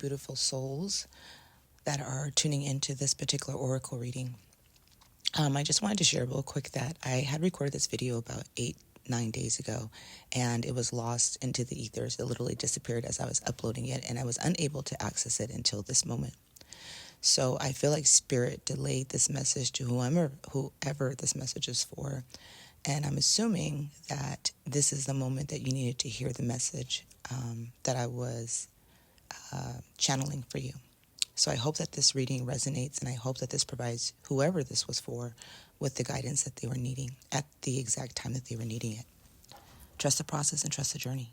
beautiful souls that are tuning into this particular oracle reading. I just wanted to share real quick that I had recorded this video about 8-9 days ago, and it was lost into the ethers. It literally disappeared as I was uploading it, and I was unable to access it until this moment. So I feel like Spirit delayed this message to whoever this message is for. And I'm assuming that this is the moment that you needed to hear the message that I was channeling for you. So I hope that this reading resonates, and I hope that this provides whoever this was for with the guidance that they were needing at the exact time that they were needing it. Trust the process and trust the journey.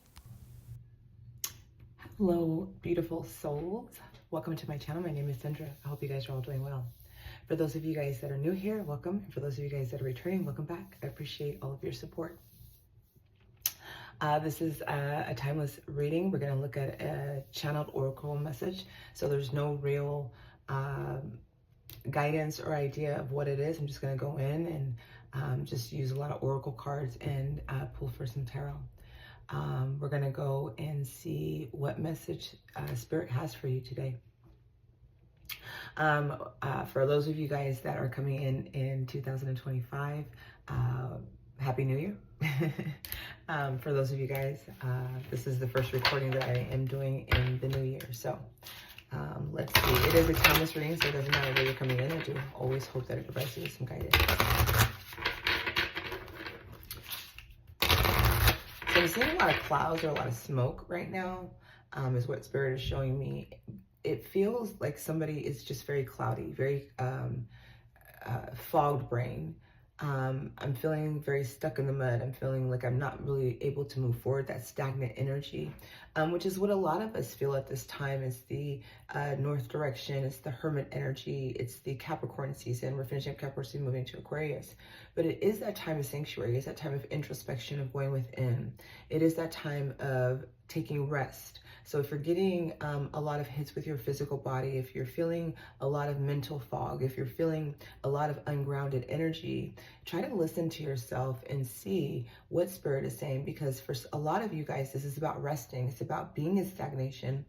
Hello, beautiful souls. Welcome to my channel. My name is Dendra. I hope you guys are all doing well. For those of you guys that are new here, welcome. And for those of you guys that are returning, welcome back. I appreciate all of your support. This is a timeless reading. We're going to look at a channeled oracle message. So there's no real guidance or idea of what it is. I'm just going to go in and just use a lot of oracle cards and pull for some tarot. We're going to go and see what message Spirit has for you today. For those of you guys that are coming in 2025, Happy New Year. For those of you guys, this is the first recording that I am doing in the new year. So let's see. It is a timeless reading, so it doesn't matter where you're coming in. I do always hope that it provides you with some guidance. So I'm seeing a lot of clouds or a lot of smoke right now, is what Spirit is showing me. It feels like somebody is just very cloudy, very fogged brain. I'm feeling very stuck in the mud. I'm feeling like I'm not really able to move forward, that stagnant energy, which is what a lot of us feel at this time. Is the north direction, it's the hermit energy, it's the Capricorn season. We're finishing Capricorn season, moving to Aquarius. But it is that time of sanctuary. It's that time of introspection, of going within. It is that time of taking rest. So if you're getting a lot of hits with your physical body, if you're feeling a lot of mental fog, if you're feeling a lot of ungrounded energy, try to listen to yourself and see what Spirit is saying, because for a lot of you guys, this is about resting. It's about being in stagnation.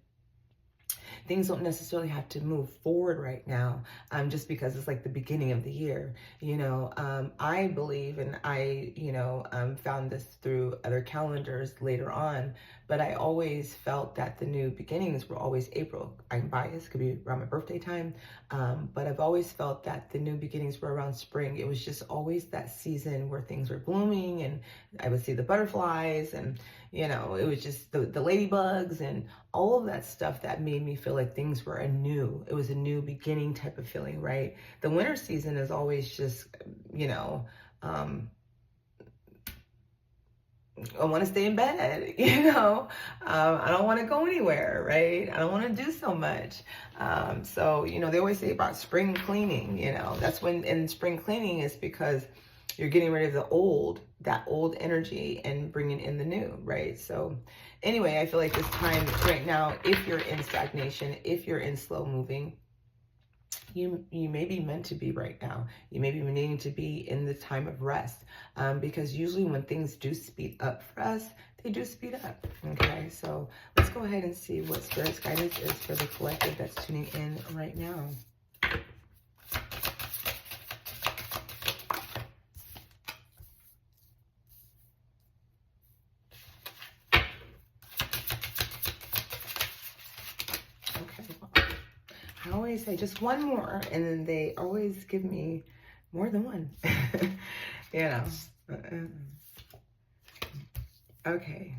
Things don't necessarily have to move forward right now, just because it's like the beginning of the year. You know, I believe, and I, found this through other calendars later on, but I always felt that the new beginnings were always April. I'm biased, could be around my birthday time, but I've always felt that the new beginnings were around spring. It was just always that season where things were blooming, and I would see the butterflies, and it was just the ladybugs and all of that stuff that made me feel like things were anew. It was a new beginning type of feeling, right? The winter season is always just, I want to stay in bed, I don't want to go anywhere, right? I don't want to do so much. So, they always say about spring cleaning, that's when, and spring cleaning is because you're getting rid of that old energy and bringing in the new, right? So anyway, I feel like this time right now, if you're in stagnation, if you're in slow moving, you may be meant to be right now. You may be needing to be in the time of rest, because usually when things do speed up for us, they do speed up, okay? So let's go ahead and see what Spirit's guidance is for the collective that's tuning in right now. I always say just one more, and then they always give me more than one. Okay.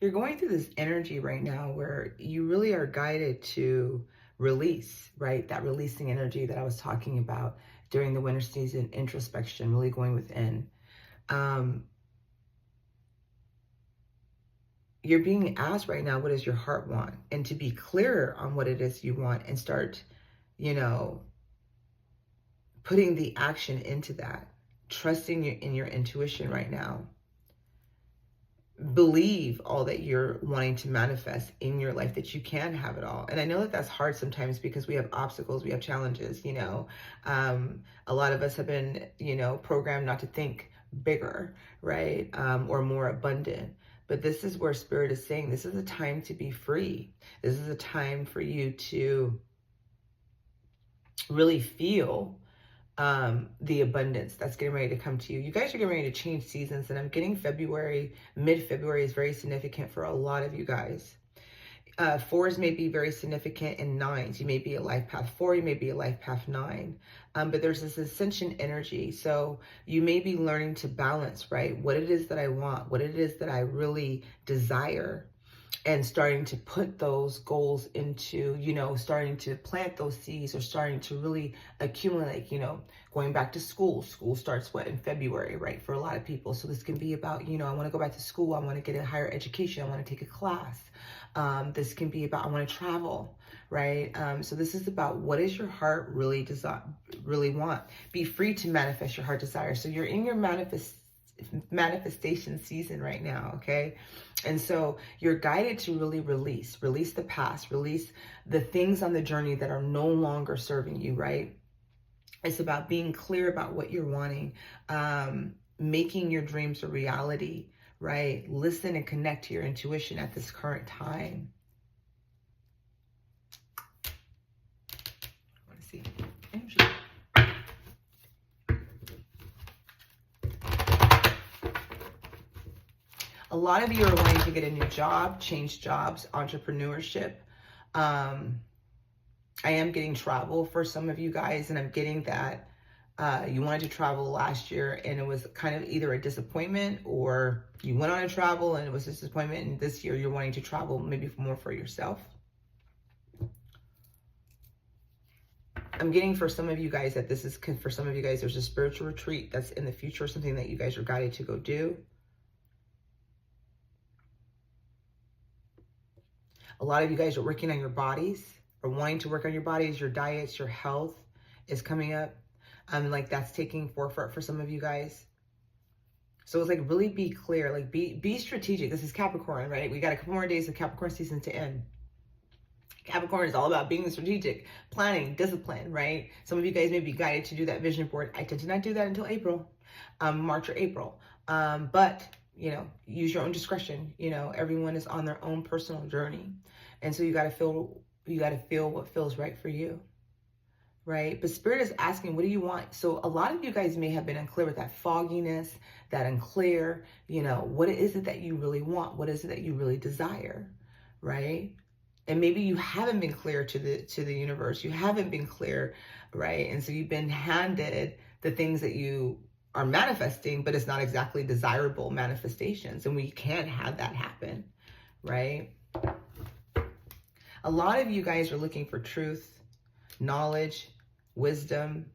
You're going through this energy right now where you really are guided to release, right? That releasing energy that I was talking about during the winter season, introspection, really going within. You're being asked right now, what does your heart want? And to be clearer on what it is you want and start, putting the action into that, trusting in your intuition right now. believe all that you're wanting to manifest in your life, that you can have it all. And I know that that's hard sometimes because we have obstacles, we have challenges, you know. A lot of us have been, you know, programmed not to think bigger, right? Or more abundant. But this is where Spirit is saying, this is a time to be free. This is a time for you to really feel the abundance that's getting ready to come to you. You guys are getting ready to change seasons, and I'm getting February, mid-February is very significant for a lot of you guys. Fours may be very significant in nines. You may be a life path 4, you may be a life path 9. But there's this ascension energy. So you may be learning to balance, right? What it is that I want, what it is that I really desire, and starting to put those goals into, you know, starting to plant those seeds, or starting to really accumulate, you know, going back to school. School starts in February, right? For a lot of people. So this can be about, you know, I want to go back to school. I want to get a higher education. I want to take a class. This can be about, I want to travel, right? So this is about, what is your heart really want? Be free to manifest your heart desire. So you're in your manifestation season right now, okay? And so you're guided to really release the past, release the things on the journey that are no longer serving you, right? It's about being clear about what you're wanting, making your dreams a reality, right? Listen and connect to your intuition at this current time. I want to see energy. A lot of you are wanting to get a new job, change jobs, entrepreneurship. I am getting travel for some of you guys, and I'm getting that you wanted to travel last year and it was kind of either a disappointment, or you went on a travel and it was a disappointment, and this year you're wanting to travel maybe more for yourself. I'm getting for some of you guys that this is, for some of you guys, there's a spiritual retreat that's in the future, something that you guys are guided to go do. A lot of you guys are working on your bodies, or wanting to work on your bodies, your diets, your health is coming up. Like that's taking forefront for some of you guys. So it's like, really be clear, like be strategic. This is Capricorn, right? We got a couple more days of Capricorn season to end. Capricorn is all about being strategic, planning, discipline, right? Some of you guys may be guided to do that vision board. I tend to not do that until April, March or April. But you know, use your own discretion. You know, everyone is on their own personal journey. And so you got to feel what feels right for you, right? But Spirit is asking, what do you want? So a lot of you guys may have been unclear with that fogginess, that unclear, you know, what is it that you really want? What is it that you really desire, right? And maybe you haven't been clear to the universe. You haven't been clear, right? And so you've been handed the things that you are manifesting, but it's not exactly desirable manifestations. And we can't have that happen, right? A lot of you guys are looking for truth, knowledge, wisdom.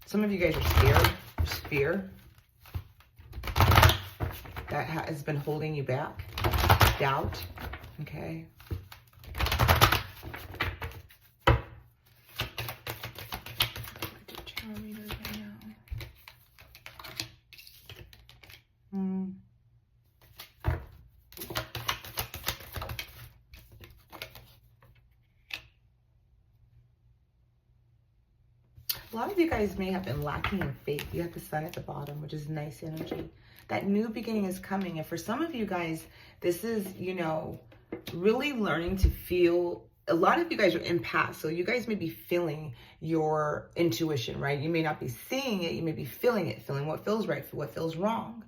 Some of you guys are scared. There's fear that has been holding you back. Doubt, okay? A lot of you guys may have been lacking in faith. You have the sun at the bottom, which is nice energy. That new beginning is coming. And for some of you guys, this is, you know, really learning to feel. A lot of you guys are empaths, so you guys may be feeling your intuition, right? You may not be seeing it. You may be feeling it, feeling what feels right, what feels wrong.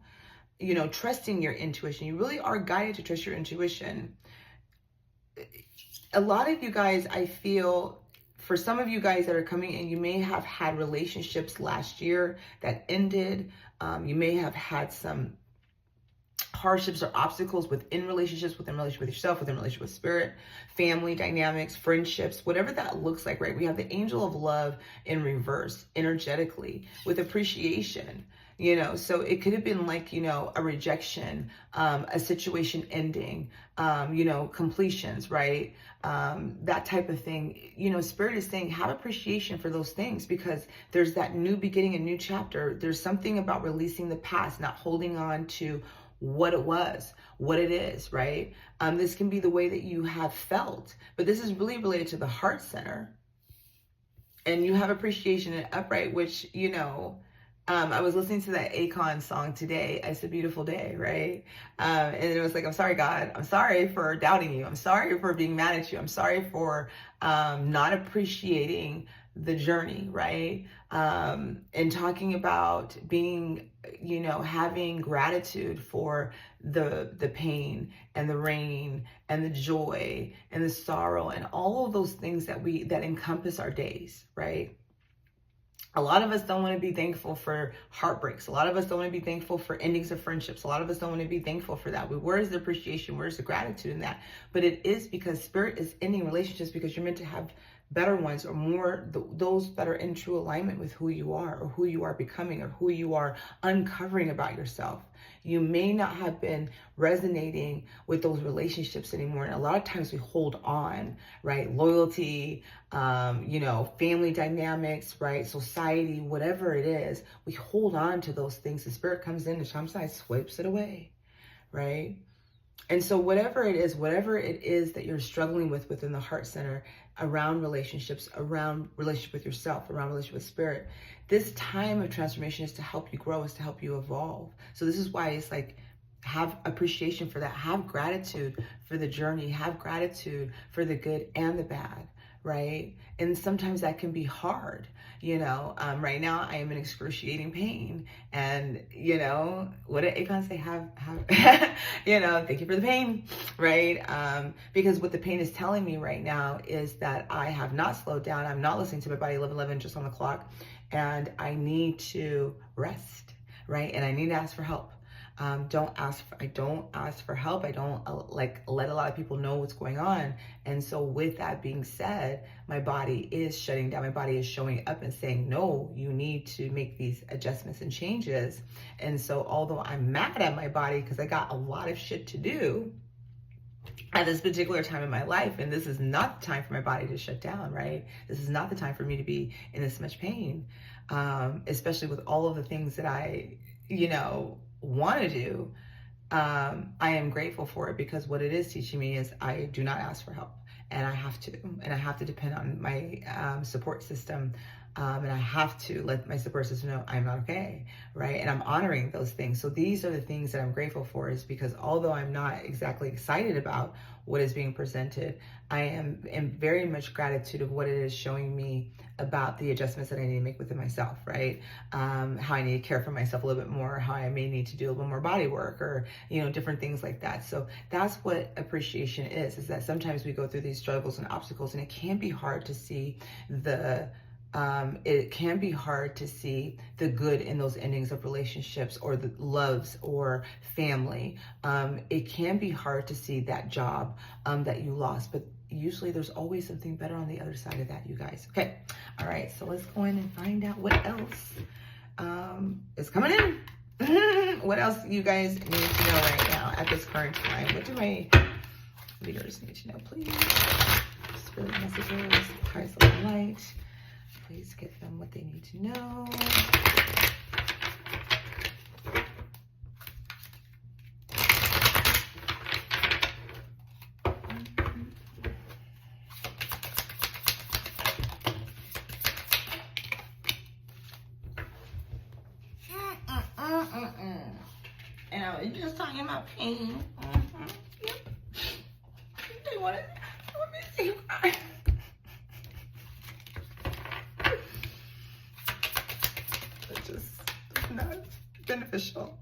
You know, trusting your intuition. You really are guided to trust your intuition. A lot of you guys, I feel, for some of you guys that are coming in, you may have had relationships last year that ended. You may have had some hardships or obstacles within relationships, within relationship with yourself, within relationship with Spirit, family dynamics, friendships, whatever that looks like, right? We have the angel of love in reverse, energetically, with appreciation. you know, so it could have been like, you know, a rejection, a situation ending, you know, completions, right? That type of thing. You know, Spirit is saying have appreciation for those things, because there's that new beginning, a new chapter. There's something about releasing the past, not holding on to what it was, what it is, right? This can be the way that you have felt, but this is really related to the heart center. And you have appreciation and upright, which, you know, I was listening to that Akon song today. It's a beautiful day, right? And it was like, I'm sorry, God. I'm sorry for doubting you. I'm sorry for being mad at you. I'm sorry for not appreciating the journey, right? And talking about being, you know, having gratitude for the pain and the rain and the joy and the sorrow and all of those things that encompass our days, right? A lot of us don't want to be thankful for heartbreaks. A lot of us don't want to be thankful for endings of friendships. A lot of us don't want to be thankful for that. But where is the appreciation? Where's the gratitude in that? But it is because Spirit is ending relationships because you're meant to have better ones, or more those that are in true alignment with who you are, or who you are becoming, or who you are uncovering about yourself. You may not have been resonating with those relationships anymore. And a lot of times we hold on, right? Loyalty, you know, family dynamics, right? Society, whatever it is, we hold on to those things. The Spirit comes in and sometimes swipes it away, right? And so whatever it is that you're struggling with within the heart center, around relationships, around relationship with yourself, around relationship with Spirit, this time of transformation is to help you grow, is to help you evolve. So this is why it's like, have appreciation for that. Have gratitude for the journey. Have gratitude for the good and the bad, right? And sometimes that can be hard. You know, right now I am in excruciating pain, and you know, what did Akon say? Have, you know, thank you for the pain, right? Because what the pain is telling me right now is that I have not slowed down. I'm not listening to my body 11:11 just on the clock, and I need to rest, right? And I need to ask for help. I don't ask for help. I don't like let a lot of people know what's going on. And so with that being said, my body is shutting down. My body is showing up and saying, no, you need to make these adjustments and changes. And so although I'm mad at my body because I got a lot of shit to do at this particular time in my life, and this is not the time for my body to shut down, right? This is not the time for me to be in this much pain, especially with all of the things that I, you know, want to do. I am grateful for it, because what it is teaching me is I do not ask for help, and I have to depend on my support system, and I have to let my support system know I'm not okay, right? And I'm honoring those things. So these are the things that I'm grateful for, is because although I'm not exactly excited about what is being presented, I am in very much gratitude of what it is showing me about the adjustments that I need to make within myself, right? How I need to care for myself a little bit more, how I may need to do a little more body work, or, you know, different things like that. So that's what appreciation is that sometimes we go through these struggles and obstacles, and it can be hard to see the good in those endings of relationships, or the loves, or family. It can be hard to see that job that you lost, but usually there's always something better on the other side of that, you guys. Okay. All right. So let's go in and find out what else is coming in. What else you guys need to know right now at this current time? What do my readers need to know, please? Spirit messages, highest level light. Please give them what they need to know. And I was just talking about pain. Yep. They want me to see you cry. It's just not beneficial.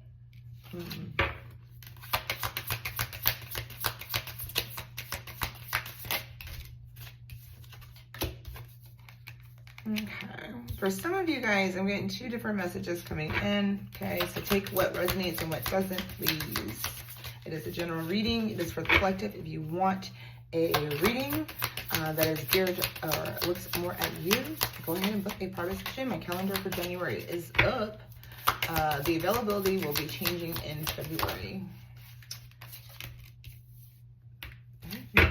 Okay, for some of you guys, I'm getting two different messages coming in. Okay, so take what resonates and what doesn't, please. It is a general reading. It is for the collective. If you want a reading that is geared or looks more at you, go ahead and book a private session. My calendar for January is up. The availability will be changing in February.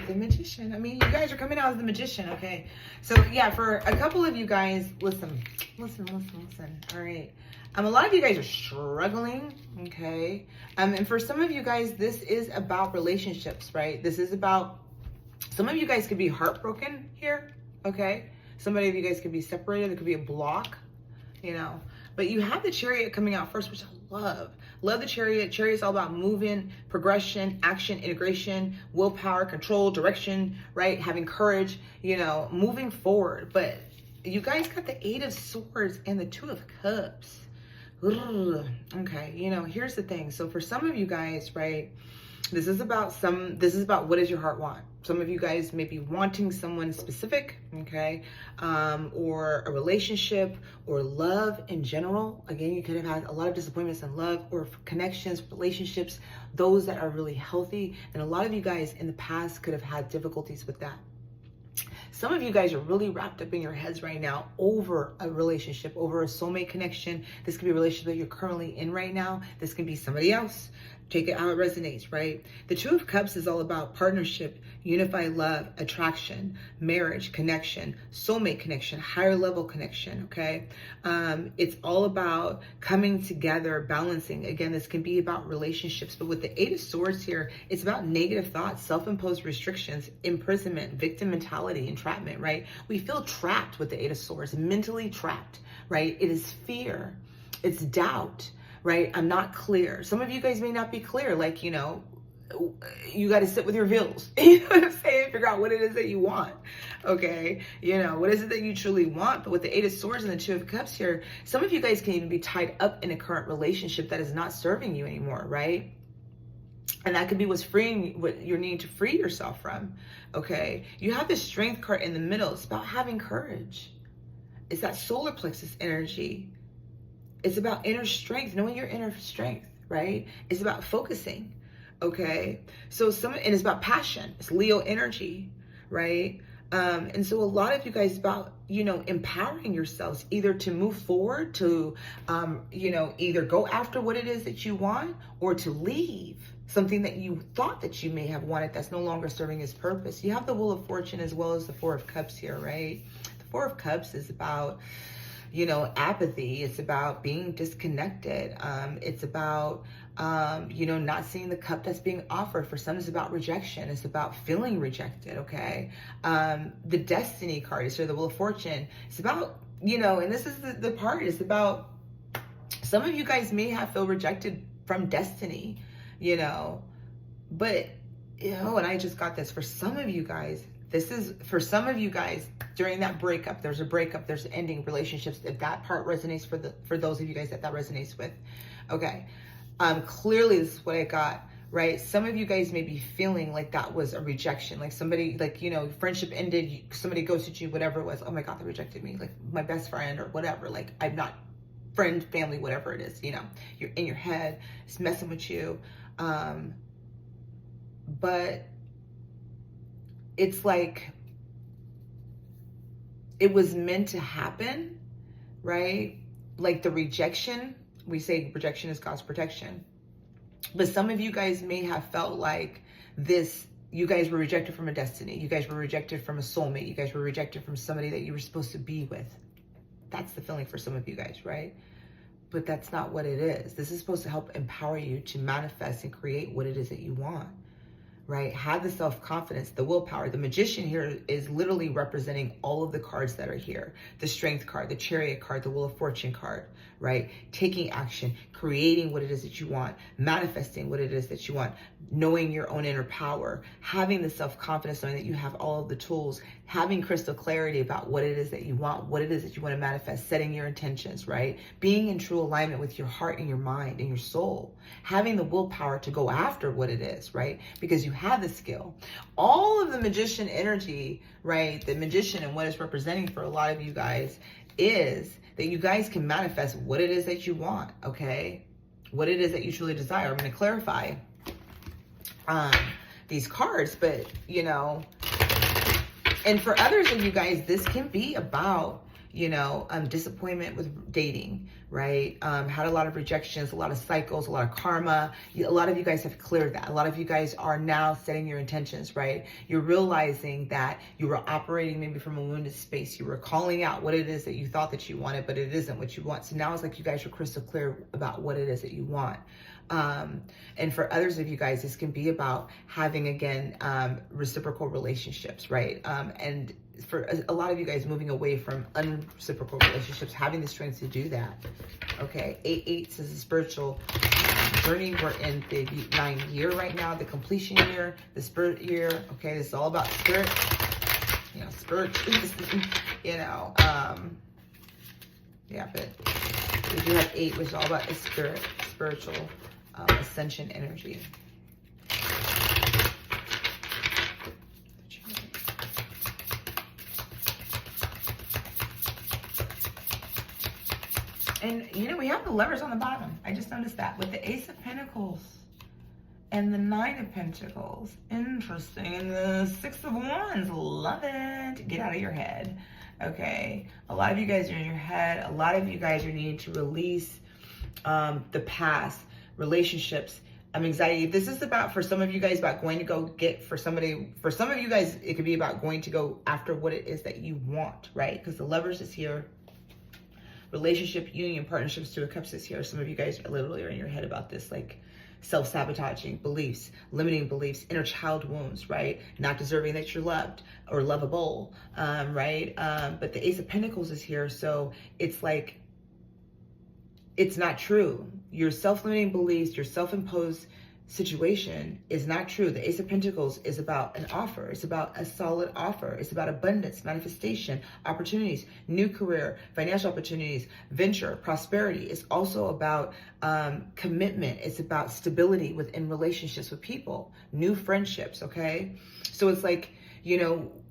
The Magician. I mean, you guys are coming out as the Magician, okay? So, yeah, for a couple of you guys, listen. All right. A lot of you guys are struggling, okay? And for some of you guys, this is about relationships, right? This is about, some of you guys could be heartbroken here, okay? Somebody of you guys could be separated. It could be a block, you know? But you have the Chariot coming out first, which I love. Love the Chariot. Chariot's all about moving, progression, action, integration, willpower, control, direction, right? Having courage, you know, moving forward. But you guys got the 8 of Swords and the 2 of Cups. Ugh. Okay, you know, here's the thing. So for some of you guys, right, this is about what does your heart want? Some of you guys may be wanting someone specific, okay, or a relationship or love in general. Again, you could have had a lot of disappointments in love or connections, relationships, those that are really healthy. And a lot of you guys in the past could have had difficulties with that. Some of you guys are really wrapped up in your heads right now over a relationship, over a soulmate connection. This could be a relationship that you're currently in right now. This can be somebody else. Take it how it resonates, right? The 2 of Cups is all about partnership, unified love, attraction, marriage, connection, soulmate connection, higher level connection, okay? It's all about coming together, balancing. Again, this can be about relationships, but with the 8 of Swords here, it's about negative thoughts, self-imposed restrictions, imprisonment, victim mentality, entrapment, right? We feel trapped with the 8 of Swords, mentally trapped, right? It is fear, it's doubt, right? I'm not clear. Some of you guys may not be clear. Like, you know, you got to sit with your bills. You know what I'm saying? Figure out what it is that you want. Okay. You know, what is it that you truly want? But with the 8 of Swords and the 2 of Cups here, some of you guys can even be tied up in a current relationship that is not serving you anymore, right? And that could be what you're needing to free yourself from. Okay. You have the Strength card in the middle. It's about having courage. It's that solar plexus energy. It's about inner strength, knowing your inner strength, right? It's about focusing, okay? So and it's about passion. It's Leo energy, right? And so a lot of you guys about, you know, empowering yourselves either to move forward, to, you know, either go after what it is that you want or to leave something that you thought that you may have wanted that's no longer serving its purpose. You have the Wheel of Fortune as well as the 4 of Cups here, right? The 4 of Cups is about, you know, apathy. It's about being disconnected. It's about, you know, not seeing the cup that's being offered. For some, it's about rejection. It's about feeling rejected, okay? The Destiny card is here, the Wheel of Fortune. It's about, you know, and this is the part, it's about, some of you guys may have felt rejected from destiny, you know, but, you know, and I just got this, for some of you guys, this is, for some of you guys, during that breakup, there's a breakup, there's ending relationships. If that part resonates for those of you guys that resonates with, okay. Clearly this is what I got, right? Some of you guys may be feeling like that was a rejection. Like somebody, like, you know, friendship ended, somebody ghosted you, whatever it was. Oh my God, they rejected me. Like my best friend or whatever. Like I'm not friend, family, whatever it is, you know, you're in your head, it's messing with you. But it's like, it was meant to happen, right? Like the rejection, we say rejection is God's protection. But some of you guys may have felt like this, you guys were rejected from a destiny. You guys were rejected from a soulmate. You guys were rejected from somebody that you were supposed to be with. That's the feeling for some of you guys, right? But that's not what it is. This is supposed to help empower you to manifest and create what it is that you want. Right? Have the self-confidence, the willpower. The Magician here is literally representing all of the cards that are here. The Strength card, the Chariot card, the Wheel of Fortune card, right? Taking action, creating what it is that you want, manifesting what it is that you want, knowing your own inner power, having the self-confidence, knowing that you have all of the tools, having crystal clarity about what it is that you want, what it is that you want to manifest, setting your intentions, right? Being in true alignment with your heart and your mind and your soul, having the willpower to go after what it is, right? Because you have the skill. All of the Magician energy, right? The Magician and what it's representing for a lot of you guys is that you guys can manifest what it is that you want, okay? What it is that you truly desire. I'm going to clarify these cards, but, you know, and for others of you guys, this can be about, you know, disappointment with dating, right? Had a lot of rejections, a lot of cycles, a lot of karma. A lot of you guys have cleared that. A lot of you guys are now setting your intentions, right? You're realizing that you were operating maybe from a wounded space. You were calling out what it is that you thought that you wanted, but it isn't what you want. So now it's like you guys are crystal clear about what it is that you want. And for others of you guys, this can be about having, again, reciprocal relationships, right? And for a lot of you guys, moving away from unreciprocal relationships, having the strength to do that. Okay, 8/8 says a spiritual journey. We're in the 9th year right now, the completion year, the spirit year. Okay, this is all about spirit, spirit, yeah, but we do have 8, which is all about the spirit, spiritual ascension energy. And, we have the lovers on the bottom. I just noticed that with the Ace of Pentacles and the 9 of Pentacles. Interesting. And the 6 of Wands. Love it. Get out of your head. Okay. A lot of you guys are in your head. A lot of you guys are needing to release the past, relationships, anxiety. This is about, for some of you guys, about going to go get for some of you guys, it could be about going to go after what it is that you want, right? Because the lovers is here. Relationship, union, partnerships, 2 of Cups is here. Some of you guys are literally in your head about this, like self-sabotaging beliefs, limiting beliefs, inner child wounds, right? Not deserving that you're loved or lovable, right? But the Ace of Pentacles is here. So it's like, it's not true. Your self-limiting beliefs, your self-imposed situation is not true. The Ace of Pentacles is about an offer. It's about a solid offer. It's about abundance, manifestation, opportunities, new career, financial opportunities, venture, prosperity. It's also about commitment. It's about stability within relationships with people, new friendships, okay? So it's like,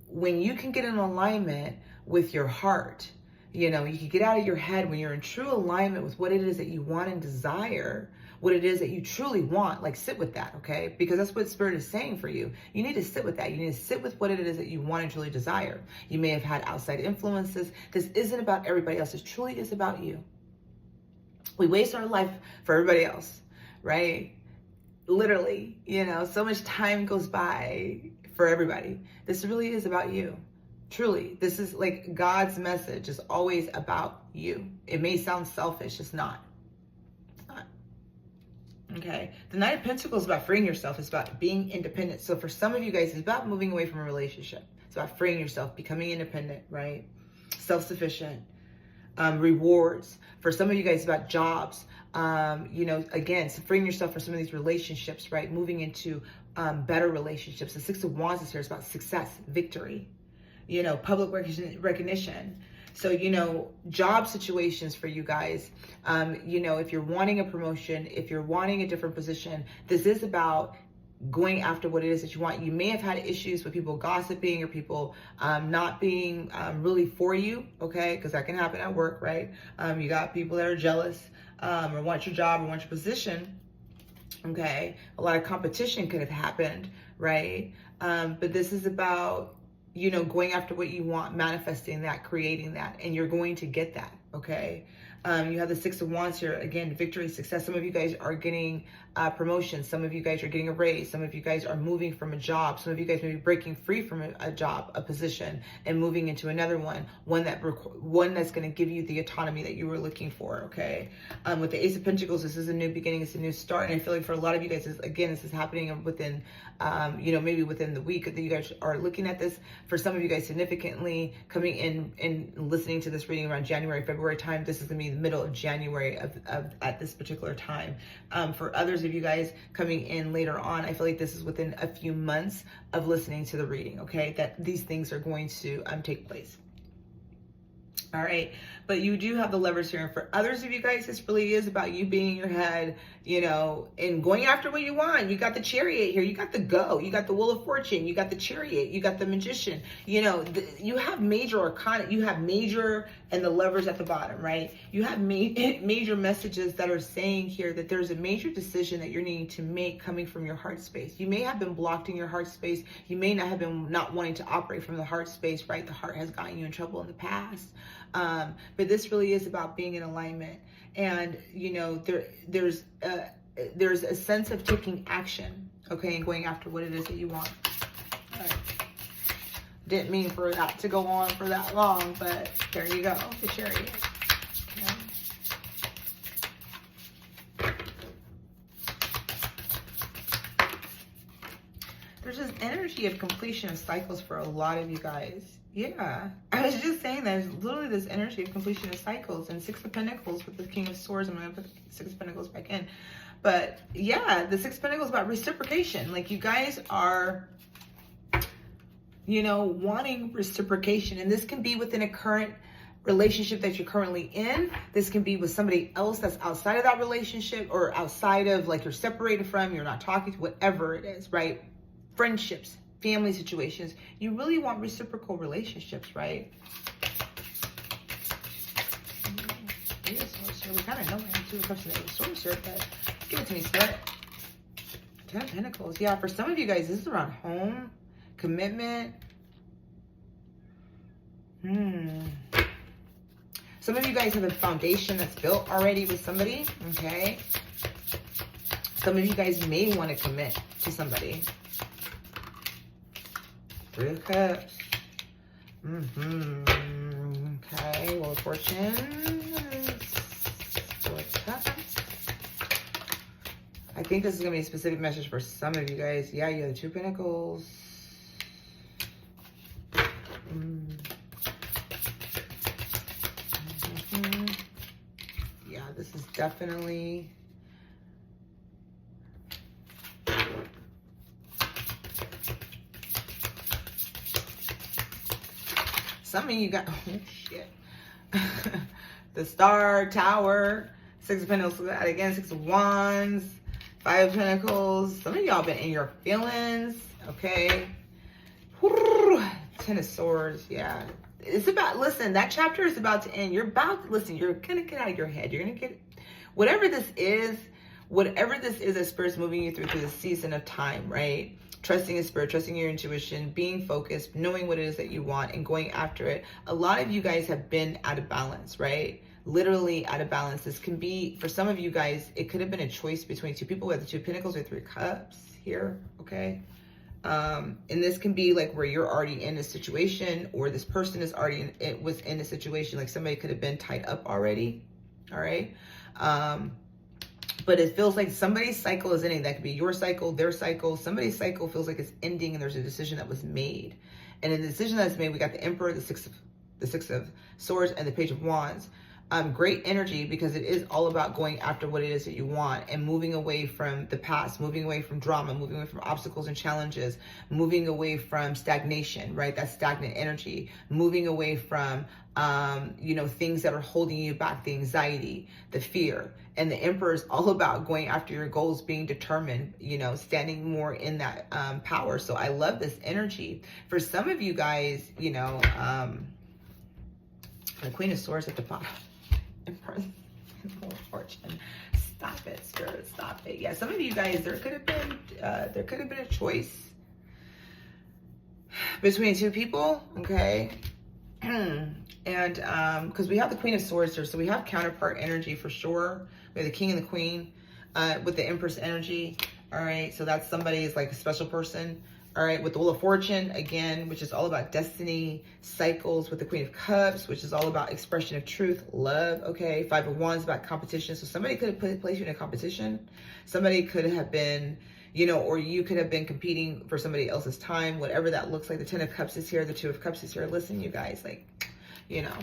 when you can get in alignment with your heart, you can get out of your head when you're in true alignment with what it is that you want and desire, what it is that you truly want. Like, sit with that, okay? Because that's what Spirit is saying for you. You need to sit with that. You need to sit with what it is that you want and truly desire. You may have had outside influences. This isn't about everybody else. This truly is about you. We waste our life for everybody else, right? Literally, so much time goes by for everybody. This really is about you. Truly, this is like God's message is always about you. It may sound selfish, it's not. It's not. Okay. The 9 of Pentacles is about freeing yourself. It's about being independent. So for some of you guys, it's about moving away from a relationship. It's about freeing yourself, becoming independent, right? Self-sufficient. Rewards. For some of you guys, it's about jobs. Again, so freeing yourself from some of these relationships, right? Moving into better relationships. The 6 of Wands is here. It's about success, victory. Public recognition. So, job situations for you guys, if you're wanting a promotion, if you're wanting a different position, this is about going after what it is that you want. You may have had issues with people gossiping or people not being really for you, okay? Because that can happen at work, right? You got people that are jealous or want your job or want your position, okay? A lot of competition could have happened, right? But this is about going after what you want, manifesting that, creating that, and you're going to get that, okay? You have the 6 of Wands here. Again, victory, success. Some of you guys are getting promotions. Some of you guys are getting a raise. Some of you guys are moving from a job. Some of you guys may be breaking free from a job, a position, and moving into another one that's going to give you the autonomy that you were looking for, okay? With the Ace of Pentacles, this is a new beginning. It's a new start. And I feel like for a lot of you guys, this is happening within, maybe within the week that you guys are looking at this. For some of you guys, significantly coming in and listening to this reading around January, February time, this is going to be the middle of January at this particular time. For others of you guys coming in later on, I feel like this is within a few months of listening to the reading, okay? That these things are going to take place. All right, but you do have the Lovers here. And for others of you guys, this really is about you being in your head, you know, and going after what you want. You got the Chariot here, you got the Go, you got the Wheel of Fortune, you got the Chariot, you got the Magician. You know, you have major arcana, you have major and the Lovers at the bottom, right? You have major messages that are saying here that there's a major decision that you're needing to make coming from your heart space. You may have been blocked in your heart space. You may not have been not wanting to operate from the heart space, right? The heart has gotten you in trouble in the past. But this really is about being in alignment. And, you know, there's a sense of taking action, okay, and going after what it is that you want. All right. Didn't mean for that to go on for that long, but there you go, the Chariot. Okay. There's this energy of completion of cycles for a lot of you guys. Yeah, I was just saying there's literally this energy of completion of cycles, and Six of Pentacles with the King of Swords. I'm going to put Six of Pentacles back in. But yeah, the Six of Pentacles about reciprocation. Like, you guys are, you know, wanting reciprocation. And this can be within a current relationship that you're currently in. This can be with somebody else that's outside of that relationship, or outside of, like, you're separated from, you're not talking to, whatever it is, right? Friendships, family situations. You really want reciprocal relationships, right? We kind of know I have Two of Cups and Eight of Swords here, but give it to me, Spirit. Ten of Pentacles. Yeah, for some of you guys, this is around home, commitment. Some of you guys have a foundation that's built already with somebody, okay? Some of you guys may want to commit to somebody. Three of Cups. Okay, Wheel of Fortune. Four of Cups. I think this is going to be a specific message for some of you guys. Yeah, you have the Two of Pentacles. Yeah, this is definitely... Some of you got, oh shit. The Star, Tower, Six of Pentacles, again, Six of Wands, Five of Pentacles. Some of y'all been in your feelings, okay? Ten of Swords, yeah. It's about, listen, that chapter is about to end. You're about, listen, you're gonna get out of your head. You're gonna get, whatever this is that Spirit's moving you through this season of time, right? Trusting in Spirit, trusting your intuition, being focused, knowing what it is that you want and going after it. A lot of you guys have been out of balance, right? Literally out of balance. This can be, for some of you guys, it could have been a choice between two people. We have the Two of Pentacles or Three of Cups here, okay? And this can be like where you're already in a situation, or this person is already was in a situation, like somebody could have been tied up already, all right? But it feels like somebody's cycle is ending. That could be your cycle, their cycle. Somebody's cycle feels like it's ending, and there's a decision that was made. And in the decision that's made, we got the Emperor, the Six of Swords, and the Page of Wands. Great energy, because it is all about going after what it is that you want and moving away from the past, moving away from drama, moving away from obstacles and challenges, moving away from stagnation, right? That stagnant energy, moving away from, you know, things that are holding you back, the anxiety, the fear. And the Emperor is all about going after your goals, being determined, you know, standing more in that power. So I love this energy. For some of you guys, you know, the Queen of Swords at the bottom. Empress, Fortune. Stop it, Spirit, stop it. Yeah, some of you guys, there could have been a choice between two people, okay? And because we have the Queen of Swords here, so we have counterpart energy for sure. We have the King and the Queen with the Empress energy. All right, so that's somebody's like a special person. All right, with the Wheel of Fortune, again, which is all about destiny, cycles, with the Queen of Cups, which is all about expression of truth, love, okay? Five of Wands about competition. So somebody could have placed you in a competition. Somebody could have been, you know, or you could have been competing for somebody else's time, whatever that looks like. The Ten of Cups is here, the Two of Cups is here. Listen, you guys, like, you know.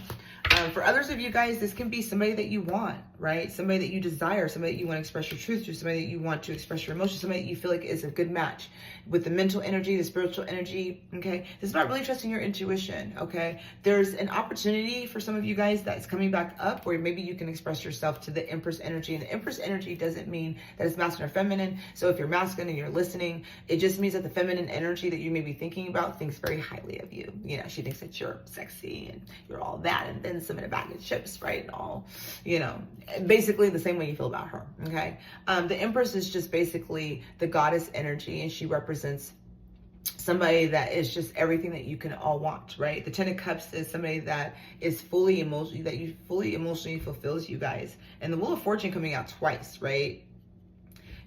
For others of you guys, this can be somebody that you want, right? Somebody that you desire, somebody that you want to express your truth to, somebody that you want to express your emotions, somebody that you feel like is a good match with the mental energy, the spiritual energy, okay? This is about really trusting your intuition, okay? There's an opportunity for some of you guys that's coming back up where maybe you can express yourself to the Empress energy. And the Empress energy doesn't mean that it's masculine or feminine. So if you're masculine and you're listening, it just means that the feminine energy that you may be thinking about thinks very highly of you. You know, she thinks that you're sexy and you're all that, and then some in a bag of chips, right? And all, you know, basically the same way you feel about her, okay? The Empress is just basically the goddess energy, and she represents somebody that is just everything that you can all want, right? The Ten of Cups is somebody that is fully emotionally, that you fully emotionally fulfills you guys. And the Wheel of Fortune coming out twice, right?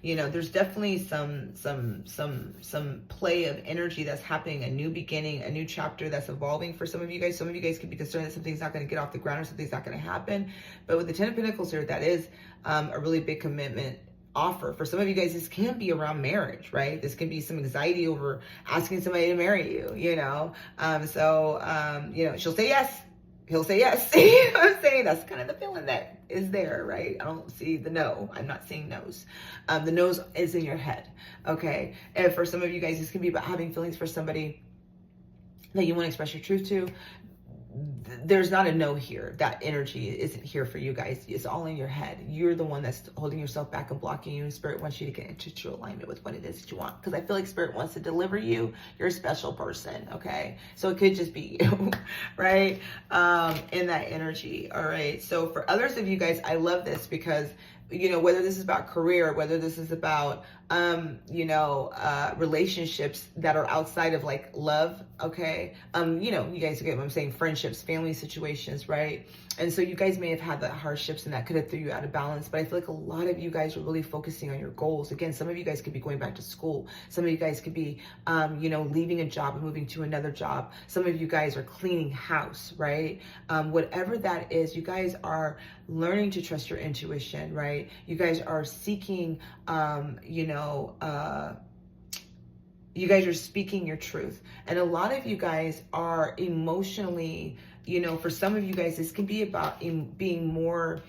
You know, there's definitely some play of energy that's happening, a new beginning, a new chapter that's evolving for some of you guys. Some of you guys could be concerned that something's not going to get off the ground or something's not going to happen. But with the Ten of Pentacles here, that is a really big commitment offer. For some of you guys, this can be around marriage, right? This can be some anxiety over asking somebody to marry you, you know? You know, she'll say yes. He'll say yes. You know what I'm saying? That's kind of the feeling that is there, right? I don't see the no. I'm not seeing no's. The no's is in your head, okay? And for some of you guys, this can be about having feelings for somebody that you want to express your truth to. There's not a no here. That energy isn't here for you guys. It's all in your head. You're the one that's holding yourself back and blocking you. And Spirit wants you to get into true alignment with what it is that you want. Because I feel like Spirit wants to deliver you. You're a special person, okay? So it could just be you, right? In that energy, all right? So for others of you guys, I love this because, you know, whether this is about career, whether this is about, relationships that are outside of like love, okay? You know, you guys get what I'm saying, friendships, family situations, right? And so you guys may have had the hardships and that could have threw you out of balance, but I feel like a lot of you guys are really focusing on your goals. Again, some of you guys could be going back to school. Some of you guys could be, leaving a job and moving to another job. Some of you guys are cleaning house, right? Whatever that is, you guys are learning to trust your intuition, right? You guys are seeking, you guys are speaking your truth. And a lot of you guys are emotionally, for some of you guys, this can be about being more,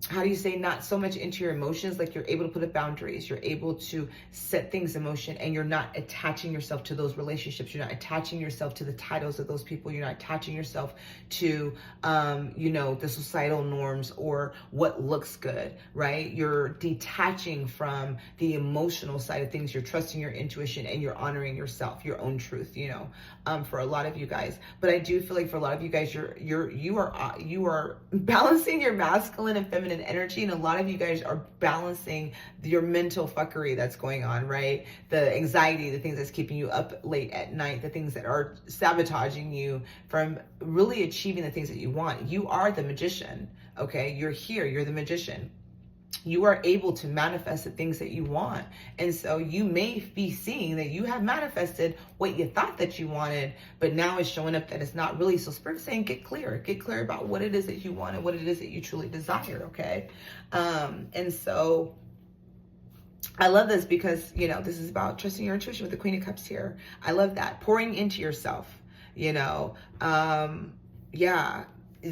how do you say, not so much into your emotions, like you're able to put up boundaries, you're able to set things in motion, and you're not attaching yourself to those relationships, you're not attaching yourself to the titles of those people, you're not attaching yourself to, the societal norms or what looks good, right? You're detaching from the emotional side of things, you're trusting your intuition, and you're honoring yourself, your own truth, for a lot of you guys. But I do feel like for a lot of you guys, you are balancing your masculine and feminine energy, and a lot of you guys are balancing your mental fuckery that's going on, right? The anxiety, the things that's keeping you up late at night, the things that are sabotaging you from really achieving the things that you want. You are the magician, okay? You're here, you're the magician. You are able to manifest the things that you want. And so you may be seeing that you have manifested what you thought that you wanted, but now it's showing up that it's not really. So Spirit's saying, get clear about what it is that you want and what it is that you truly desire, okay? And so I love this because, this is about trusting your intuition with the Queen of Cups here. I love that. Pouring into yourself,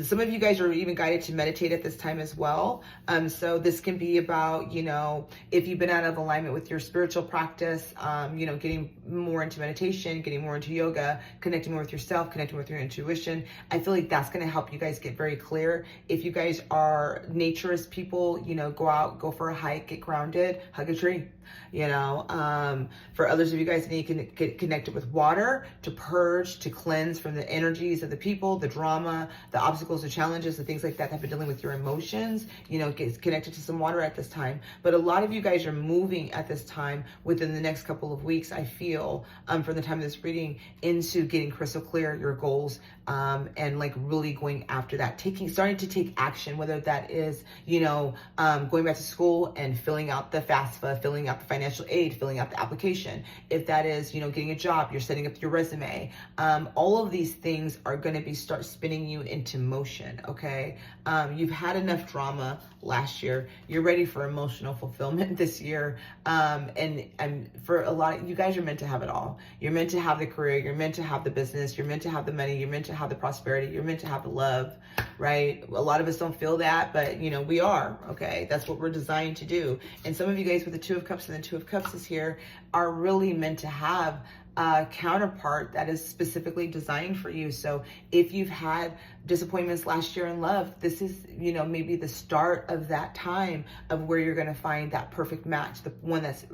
Some of you guys are even guided to meditate at this time as well. So this can be about, if you've been out of alignment with your spiritual practice, getting more into meditation, getting more into yoga, connecting more with yourself, connecting with your intuition. I feel like that's going to help you guys get very clear. If you guys are naturist people, go out, go for a hike, get grounded, hug a tree. For others of you guys, you can get connected with water to purge, to cleanse from the energies of the people, the drama, the obstacles, the challenges, the things like that have been dealing with your emotions. Get connected to some water at this time. But a lot of you guys are moving at this time within the next couple of weeks, I feel, from the time of this reading, into getting crystal clear your goals, and like really going after that, starting to take action, whether that is, going back to school and filling out the FAFSA, filling out the financial aid, filling out the application. If that is, getting a job, you're setting up your resume. All of these things are going to start spinning you into emotion, okay? You've had enough drama last year. You're ready for emotional fulfillment this year. And for a lot of you guys are meant to have it all. You're meant to have the career. You're meant to have the business. You're meant to have the money. You're meant to have the prosperity. You're meant to have the love, right? A lot of us don't feel that, but we are, okay? That's what we're designed to do. And some of you guys with the Two of Cups and the Two of Cups is here are really meant to have a counterpart that is specifically designed for you. So if you've had disappointments last year in love, this is, maybe the start of that time of where you're going to find that perfect match, the one that's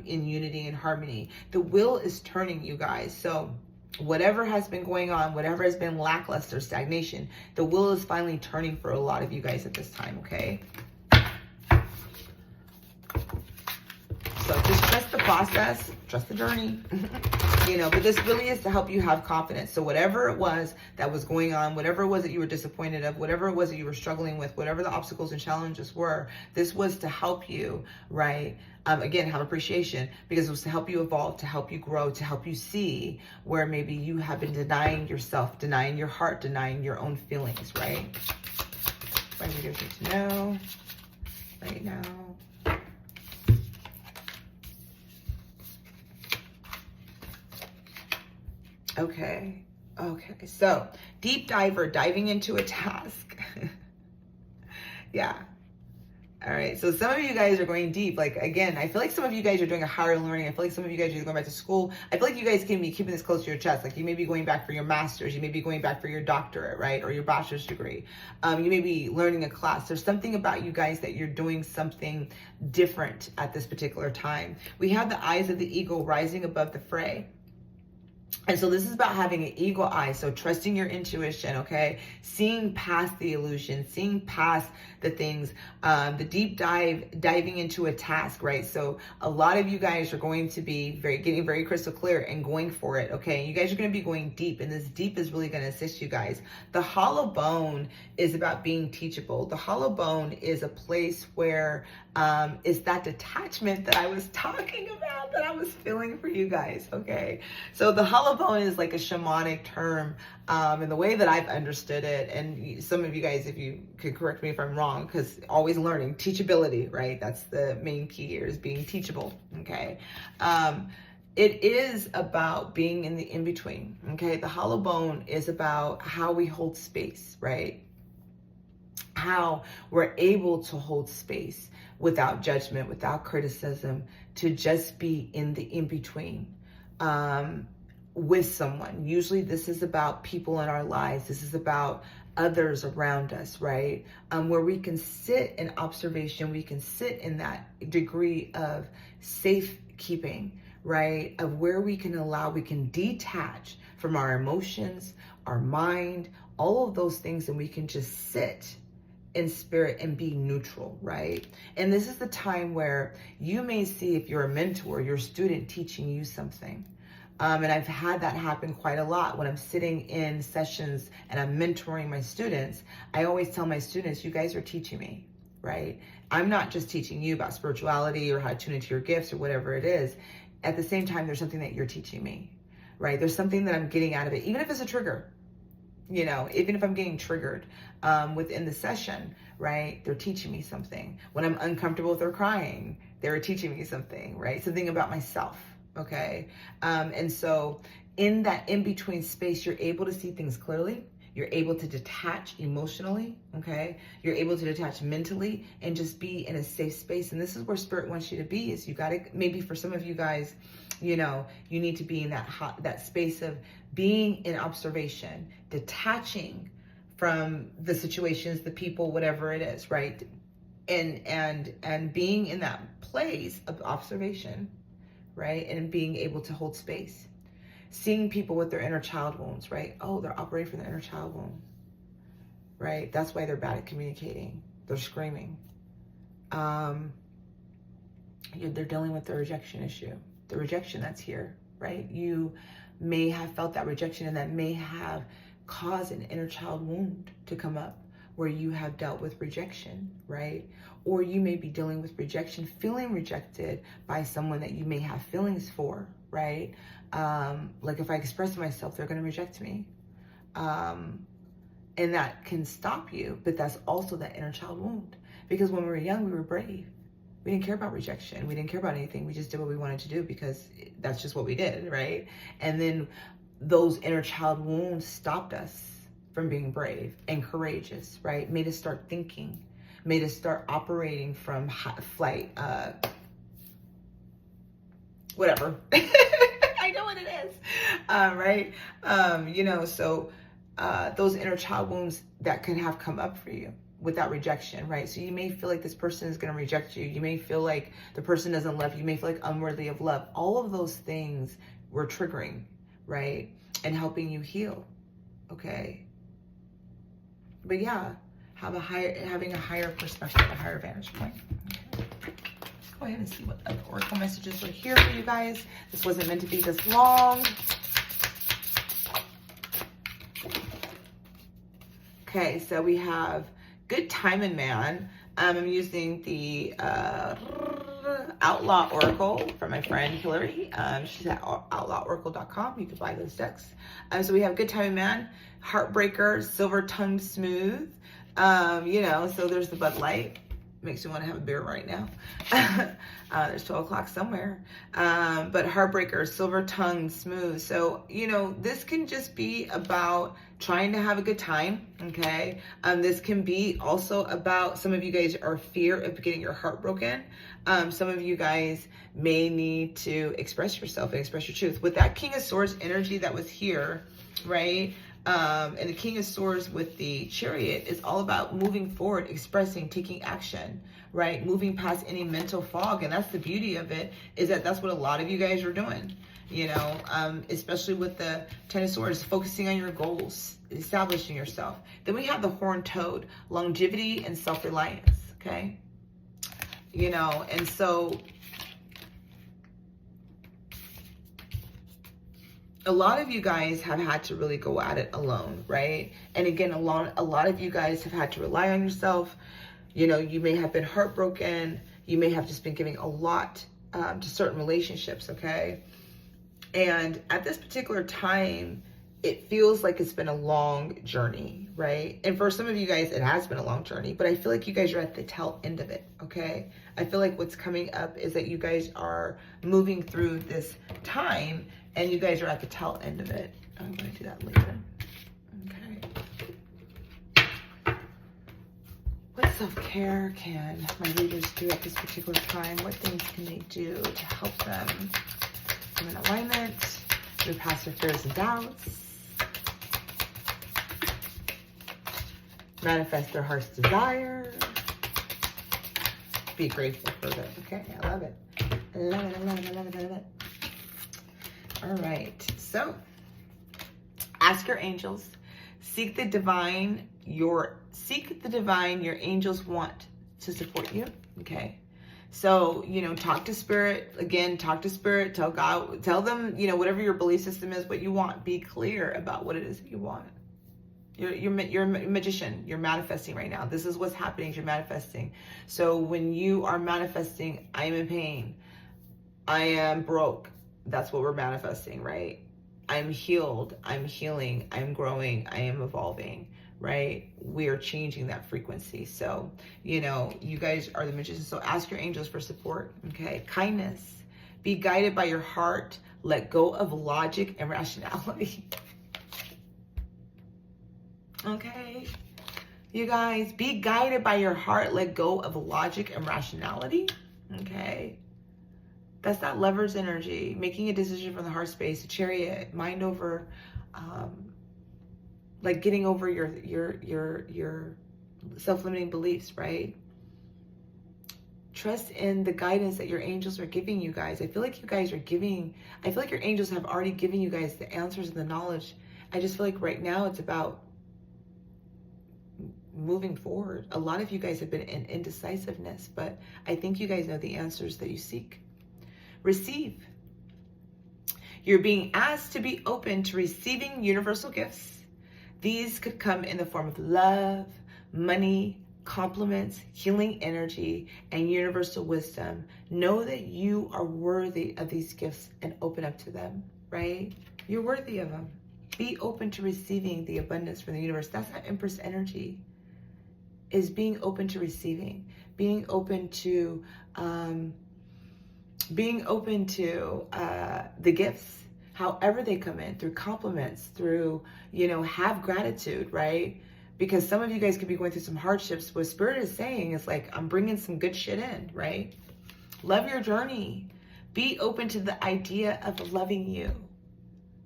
in unity and harmony. The wheel is turning, you guys. So whatever has been going on, whatever has been lackluster, stagnation, the wheel is finally turning for a lot of you guys at this time, okay? So just trust the process, trust the journey, but this really is to help you have confidence. So whatever it was that was going on, whatever it was that you were disappointed of, whatever it was that you were struggling with, whatever the obstacles and challenges were, this was to help you, right? Again, have appreciation, because it was to help you evolve, to help you grow, to help you see where maybe you have been denying yourself, denying your heart, denying your own feelings, right? What do you need to know right now? Okay. So deep diver, diving into a task. Yeah. All right. So some of you guys are going deep. Like, again, I feel like some of you guys are doing a higher learning. I feel like some of you guys are going back to school. I feel like you guys can be keeping this close to your chest. Like, you may be going back for your master's. You may be going back for your doctorate, right? Or your bachelor's degree. You may be learning a class. There's something about you guys that you're doing something different at this particular time. We have the eyes of the eagle rising above the fray. And so this is about having an eagle eye. So trusting your intuition, okay? Seeing past the illusion, seeing past the things, the deep diving into a task, right? So a lot of you guys are going to be getting very crystal clear and going for it, okay? You guys are going to be going deep, and this deep is really going to assist you guys. The hollow bone is about being teachable. The hollow bone is a place where it's that detachment that I was talking about, that I was feeling for you guys, okay? So the hollow bone is like a shamanic term, and the way that I've understood it, and some of you guys, if you could correct me if I'm wrong, because always learning, teachability, right? That's the main key here, is being teachable, okay? It is about being in the in-between, okay? The hollow bone is about how we hold space, right? How we're able to hold space without judgment, without criticism, to just be in the in-between with someone. Usually this is about people in our lives. This is about others around us, right? Where we can sit in observation, we can sit in that degree of safekeeping, right? Of where we can detach from our emotions, our mind, all of those things, and we can just sit in spirit and be neutral, right? And this is the time where you may see, if you're a mentor, your student teaching you something. And I've had that happen quite a lot when I'm sitting in sessions and I'm mentoring my students. I always tell my students, you guys are teaching me, right? I'm not just teaching you about spirituality or how to tune into your gifts or whatever it is. At the same time, there's something that you're teaching me, right? There's something that I'm getting out of it, even if it's a trigger. Even if I'm getting triggered within the session, right? They're teaching me something. When I'm uncomfortable with their crying, they're teaching me something, right? Something about myself, okay? And so in that in-between space, you're able to see things clearly. You're able to detach emotionally, okay? You're able to detach mentally and just be in a safe space. And this is where spirit wants you to be. Is you got to, maybe for some of you guys, you need to be in that space of being in observation, detaching from the situations, the people, whatever it is, right? And being in that place of observation, right? And being able to hold space. Seeing people with their inner child wounds, right? Oh, they're operating from the inner child wound, right? That's why they're bad at communicating. They're screaming. They're dealing with the rejection issue. The rejection that's here, right? You may have felt that rejection, and that may have caused an inner child wound to come up where you have dealt with rejection, right? Or you may be dealing with rejection, feeling rejected by someone that you may have feelings for, right? Like if I express myself, they're going to reject me. And that can stop you, but that's also that inner child wound. Because when we were young, we were brave. We didn't care about rejection. We didn't care about anything. We just did what we wanted to do because that's just what we did, right? And then those inner child wounds stopped us from being brave and courageous, right? Made us start thinking, made us start operating from flight, whatever. I know what it is, right? So those inner child wounds that can have come up for you with that rejection, right? So you may feel like this person is going to reject you. You may feel like the person doesn't love you. You may feel like unworthy of love. All of those things were triggering, right? And helping you heal, okay? But yeah, having a higher perspective, a higher vantage point. Okay. Go ahead and see what other oracle messages are here for you guys. This wasn't meant to be this long. Okay, so we have Good Timing Man. I'm using the Outlaw Oracle from my friend Hillary. She's at outlaworacle.com. You can buy those decks. So we have Good Timing Man, Heartbreaker, Silver Tongued Smooth. So there's the Bud Light. Makes me want to have a beer right now. There's 12 o'clock somewhere. But Heartbreaker, Silver Tongued Smooth. So, this can just be about trying to have a good time, okay? This can be also about, some of you guys are fear of getting your heart broken. Some of you guys may need to express yourself and express your truth. With that King of Swords energy that was here, right? And the King of Swords with the Chariot is all about moving forward, expressing, taking action, right? Moving past any mental fog. And that's the beauty of it, is that that's what a lot of you guys are doing, especially with the Ten of Swords, focusing on your goals, establishing yourself. Then we have the Horned Toad, longevity and self-reliance, okay? And so a lot of you guys have had to really go at it alone, right? And again, a lot of you guys have had to rely on yourself. You may have been heartbroken. You may have just been giving a lot to certain relationships, okay? And at this particular time, it feels like it's been a long journey, right? And for some of you guys, it has been a long journey, but I feel like you guys are at the tail end of it, okay? I feel like what's coming up is that you guys are moving through this time and you guys are at the tail end of it. I'm going to do that later. Okay. What self-care can my readers do at this particular time? What things can they do to help them come in alignment, move past their fears and doubts, manifest their heart's desire, be grateful for it? Okay, I love it. I love it, I love it, I love it, I love it. All right, so ask your angels, seek the divine your angels want to support you, okay? So, talk to spirit, again, tell God, tell them, whatever your belief system is, what you want. Be clear about what it is that you want. You're a magician. You're manifesting right now. This is what's happening. You're manifesting. So when you are manifesting, I am in pain, I am broke. That's what we're manifesting, right? I'm healed. I'm healing. I'm growing. I am evolving, right? We are changing that frequency. So, you guys are the magicians. So ask your angels for support, okay? Kindness. Be guided by your heart. Let go of logic and rationality. Okay? You guys, be guided by your heart. Let go of logic and rationality, okay? That's that Lover's energy, making a decision from the heart space, a Chariot, mind over, like getting over your self-limiting beliefs, right? Trust in the guidance that your angels are giving you guys. I feel like your angels have already given you guys the answers and the knowledge. I just feel like right now it's about moving forward. A lot of you guys have been in indecisiveness, but I think you guys know the answers that you seek. Receive. You're being asked to be open to receiving universal gifts. These could come in the form of love, money, compliments, healing energy, and universal wisdom. Know that you are worthy of these gifts and open up to them, right? You're worthy of them. Be open to receiving the abundance from the universe. That's that Empress energy, is being open to receiving, being open to the gifts, however they come in, through compliments, through, have gratitude, right? Because some of you guys could be going through some hardships. What Spirit is saying is like, I'm bringing some good shit in, right? Love your journey. Be open to the idea of loving you,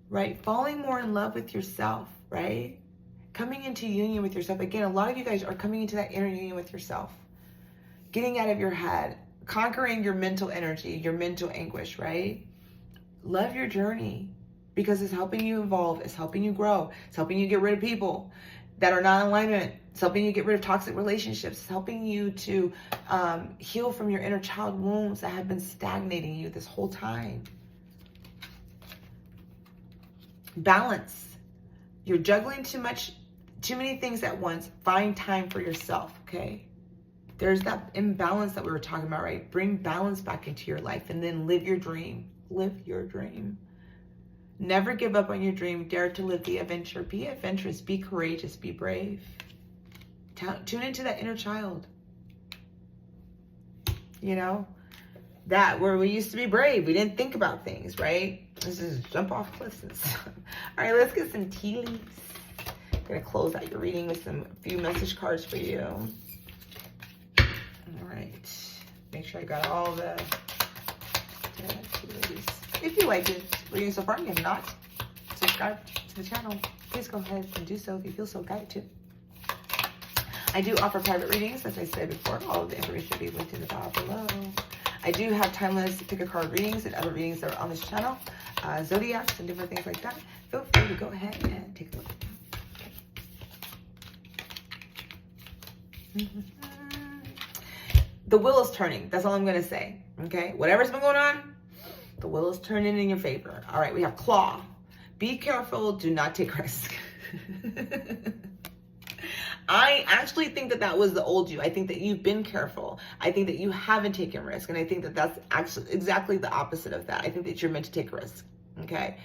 right? Falling more in love with yourself, right? Coming into union with yourself. Again, a lot of you guys are coming into that inner union with yourself. Getting out of your head. Conquering your mental energy, your mental anguish, right? Love your journey, because it's helping you evolve. It's helping you grow. It's helping you get rid of people that are not in alignment. It's helping you get rid of toxic relationships. It's helping you to heal from your inner child wounds that have been stagnating you this whole time. Balance. You're juggling too many things at once. Find time for yourself, okay? There's that imbalance that we were talking about, right? Bring balance back into your life, and then live your dream. Live your dream. Never give up on your dream. Dare to live the adventure. Be adventurous. Be courageous. Be brave. Tune into that inner child. That where we used to be brave. We didn't think about things, right? This is jump off cliffs and stuff. All right, let's get some tea leaves. I'm going to close out your reading with a few message cards for you. All right. Make sure I got all the tea leaves. If you like this reading so far, and you have not subscribed to the channel, please go ahead and do so if you feel so guided to. I do offer private readings, as I said before. All of the information will be linked in the bio below. I do have timeless pick a card readings and other readings that are on this channel, zodiacs and different things like that. Feel free to go ahead and take a look. Okay. The wheel is turning. That's all I'm going to say. Okay. Whatever's been going on, the wheel is turning in your favor. All right. We have claw. Be careful. Do not take risk. I actually think that was the old you. I think that you've been careful. I think that you haven't taken risk. And I think that that's actually exactly the opposite of that. I think that you're meant to take risk. Okay.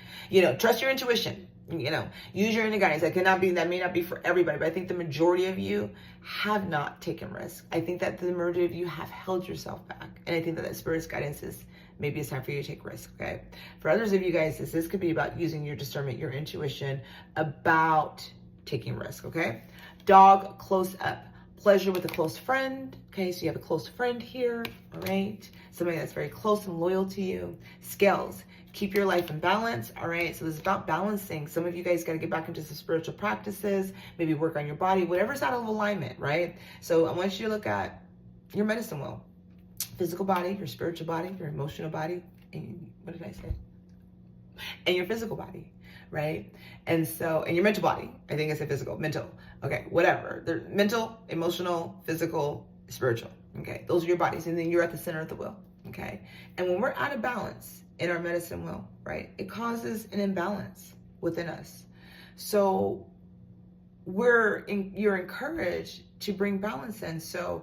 Trust your intuition. Use your inner guidance. That may not be for everybody, but I think the majority of you have not taken risk. I think that the majority of you have held yourself back. And I think that Spirit's guidance is, maybe it's time for you to take risk, okay? For others of you guys, this could be about using your discernment, your intuition, about taking risk, okay? Dog, close up. Pleasure with a close friend, okay? So you have a close friend here, all right? Somebody that's very close and loyal to you. Scales. Keep your life in balance, all right? So this is about balancing. Some of you guys got to get back into some spiritual practices, maybe work on your body, whatever's out of alignment, right? So I want you to look at your medicine wheel. Physical body, your spiritual body, your emotional body, and what did I say? And your physical body, right? And your mental body. I think I said physical, mental. Okay, whatever. They're mental, emotional, physical, spiritual. Okay, those are your bodies. And then you're at the center of the wheel, okay? And when we're out of balance in our medicine wheel, right, it causes an imbalance within us. So you're encouraged to bring balance in. So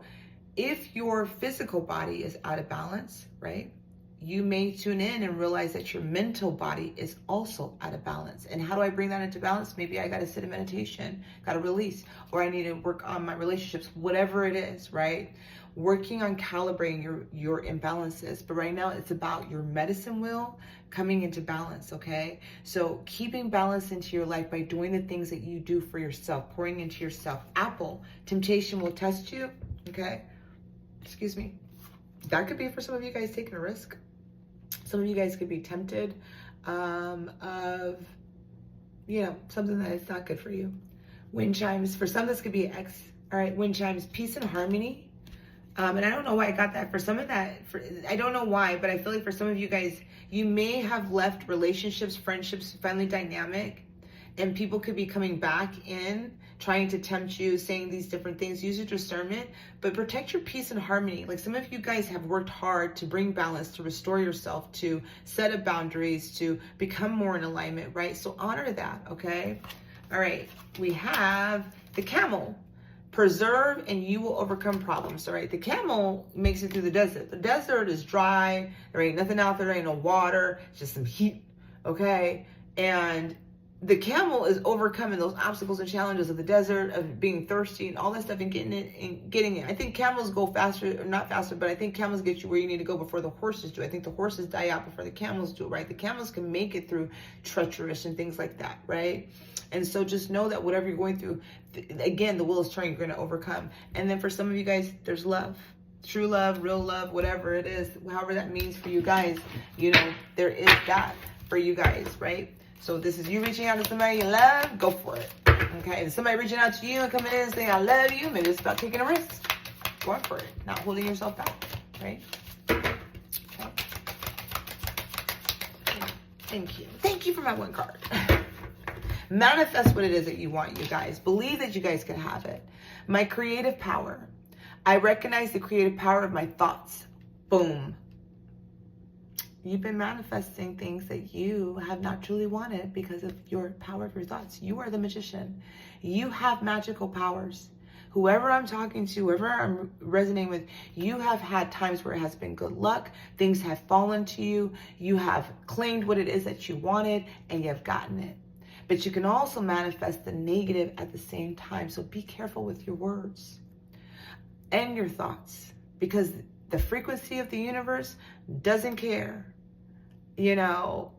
if your physical body is out of balance, right, you may tune in and realize that your mental body is also out of balance. And how do I bring that into balance? Maybe I got to sit in meditation, got to release, or I need to work on my relationships, whatever it is, right? Working on calibrating your imbalances. But right now it's about your medicine wheel coming into balance, okay? So keeping balance into your life by doing the things that you do for yourself, pouring into yourself. Apple, temptation will test you, okay? Excuse me. That could be for some of you guys taking a risk. Some of you guys could be tempted of, something that is not good for you. Wind chimes, for some this could be X. All right, wind chimes, peace and harmony. And I don't know why I got that. For some of that, I don't know why, but I feel like for some of you guys, you may have left relationships, friendships, family dynamic, and people could be coming back in, trying to tempt you, saying these different things. Use your discernment, but protect your peace and harmony. Like some of you guys have worked hard to bring balance, to restore yourself, to set up boundaries, to become more in alignment, right? So honor that, okay? All right, we have the camel. Preserve and you will overcome problems, all right? The camel makes it through the desert. The desert is dry. There ain't nothing out there. There ain't no water. It's just some heat, okay? And the camel is overcoming those obstacles and challenges of the desert, of being thirsty and all that stuff, and getting it. I think camels go faster, or not faster, but I think camels get you where you need to go before the horses do. I think the horses die out before the camels do, right? The camels can make it through treacherous and things like that, right? And so just know that whatever you're going through, again, the wheel is turning, you're going to overcome. And then for some of you guys, there's love. True love, real love, whatever it is, however that means for you guys, you know, there is that for you guys, right? So if this is you reaching out to somebody you love, go for it. Okay, if somebody reaching out to you and coming in and saying, I love you, maybe it's about taking a risk. Going for it, not holding yourself back, right? Okay. Thank you. Thank you for my one card. Manifest what it is that you want, you guys. Believe that you guys can have it. My creative power. I recognize the creative power of my thoughts. Boom. You've been manifesting things that you have not truly wanted because of your power of your thoughts. You are the magician. You have magical powers. Whoever I'm talking to, whoever I'm resonating with, you have had times where it has been good luck. Things have fallen to you. You have claimed what it is that you wanted and you have gotten it. But you can also manifest the negative at the same time. So be careful with your words and your thoughts, because the frequency of the universe doesn't care. You know,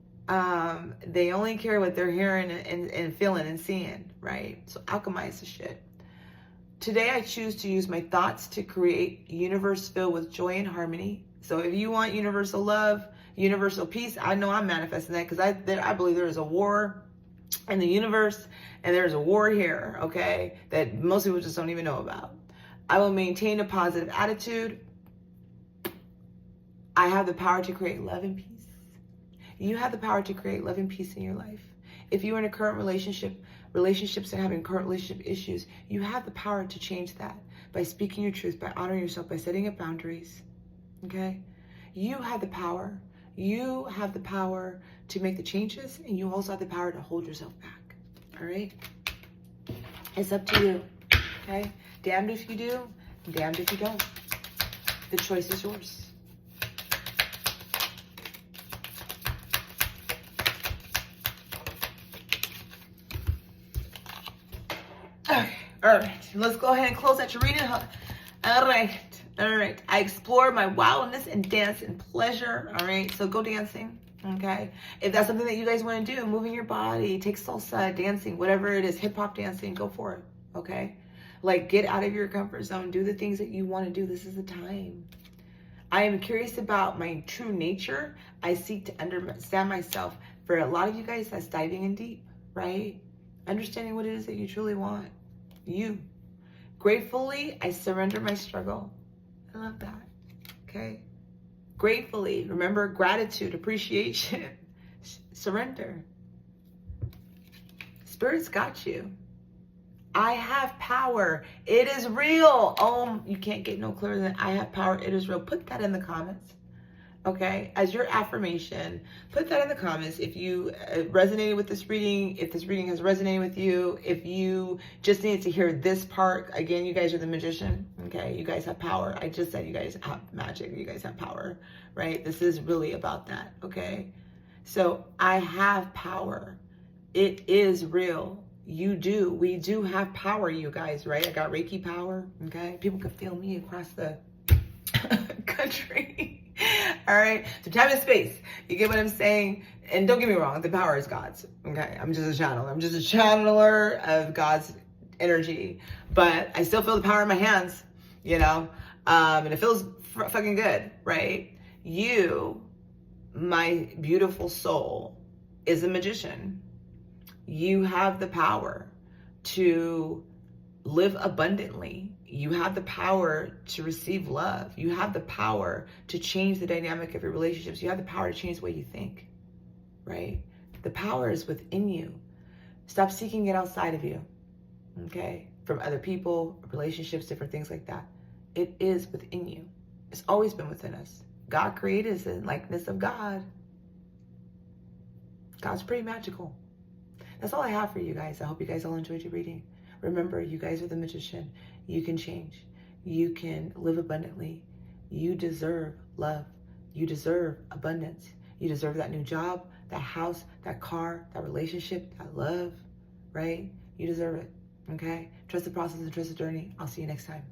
they only care what they're hearing and feeling and seeing, right? So alchemize the shit. Today, I choose to use my thoughts to create a universe filled with joy and harmony. So if you want universal love, universal peace, I know I'm manifesting that, because I believe there is a war in the universe and there's a war here, okay, that most people just don't even know about. I will maintain a positive attitude. I have the power to create love and peace. You have the power to create love and peace in your life. If you're in a current relationships and having current relationship issues, you have the power to change that by speaking your truth, by honoring yourself, by setting up boundaries, okay? You have the power. You have the power to make the changes, and you also have the power to hold yourself back, all right? It's up to you, okay? Damned if you do, damned if you don't. The choice is yours. Okay, all right. Let's go ahead and close out your reading. All right. I explore my wildness and dance and pleasure. All right, so go dancing. Okay, if that's something that you guys want to do, moving your body, take salsa, dancing, whatever it is, hip hop dancing, go for it. Okay, like get out of your comfort zone, do the things that you want to do. This is the time. I am curious about my true nature. I seek to understand myself. For a lot of you guys, that's diving in deep, right? Understanding what it is that you truly want. You. Gratefully, I surrender my struggle. I love that. Okay. Gratefully, remember gratitude, appreciation, surrender. Spirit's got you. I have power. It is real. Oh, you can't get no clearer than I have power. It is real. Put that in the comments. Okay, as your affirmation, put that in the comments. If you resonated with this reading, if this reading has resonated with you, if you just needed to hear this part, again, you guys are the magician, okay? You guys have power. I just said you guys have magic. You guys have power, right? This is really about that, okay? So I have power. It is real. You do. We do have power, you guys, right? I got Reiki power, okay? People can feel me across the country. All right, so time and space. You get what I'm saying? And don't get me wrong, the power is God's. Okay, I'm just a channeler. I'm just a channeler of God's energy, but I still feel the power in my hands, you know, and it feels fucking good, right? You, my beautiful soul, is a magician. You have the power to live abundantly. You have the power to receive love. You have the power to change the dynamic of your relationships. You have the power to change the way you think, right? The power is within you. Stop seeking it outside of you, okay? From other people, relationships, different things like that. It is within you. It's always been within us. God created us in the likeness of God. God's pretty magical. That's all I have for you guys. I hope you guys all enjoyed your reading. Remember, you guys are the magician. You can change. You can live abundantly. You deserve love. You deserve abundance. You deserve that new job, that house, that car, that relationship, that love, right? You deserve it, okay? Trust the process and trust the journey. I'll see you next time.